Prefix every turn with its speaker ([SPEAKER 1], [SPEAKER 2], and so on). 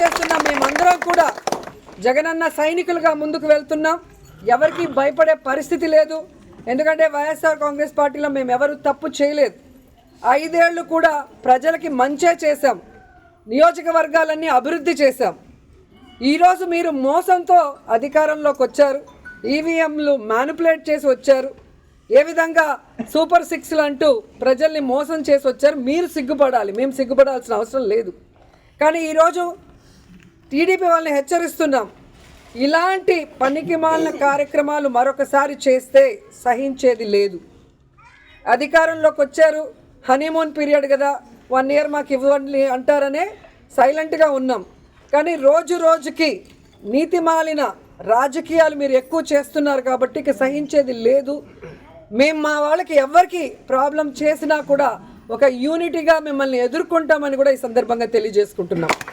[SPEAKER 1] తెలియజేస్తున్నాం. మేమందరం కూడా జగనన్న సైనికులుగా ముందుకు వెళ్తున్నాం. ఎవరికి భయపడే పరిస్థితి లేదు. ఎందుకంటే వైఎస్ఆర్ కాంగ్రెస్ పార్టీలో మేము ఎవరు తప్పు చేయలేదు. 5 ఏళ్ళు కూడా ప్రజలకి మంచే చేశాం. నియోజకవర్గాలన్నీ అభివృద్ధి చేశాం. ఈరోజు మీరు మోసంతో అధికారంలోకి వచ్చారు. ఈవీఎంలు మ్యానిపులేట్ చేసి వచ్చారు. ఏ విధంగా సూపర్ 6లు అంటూ ప్రజల్ని మోసం చేసి వచ్చారు. మీరు సిగ్గుపడాలి, మేము సిగ్గుపడాల్సిన అవసరం లేదు. కానీ ఈరోజు టీడీపీ వాళ్ళని హెచ్చరిస్తున్నాం, ఇలాంటి పనికిమాలిన కార్యక్రమాలు మరొకసారి చేస్తే సహించేది లేదు. అధికారంలోకి వచ్చారు, హనీమూన్ పీరియడ్ కదా, 1 ఇయర్ మాకు ఇవ్వండి అంటారనే సైలెంట్గా ఉన్నాం. కానీ రోజు రోజుకి నీతిమాలిన రాజకీయాలు మీరు ఎక్కువ చేస్తున్నారు కాబట్టి ఇక సహించేది లేదు. మేము మా వాళ్ళకి ఎవరికి ప్రాబ్లం చేసినా కూడా ఒక యూనిటీగా మిమ్మల్ని ఎదుర్కొంటామని కూడా ఈ సందర్భంగా తెలియజేసుకుంటున్నాం.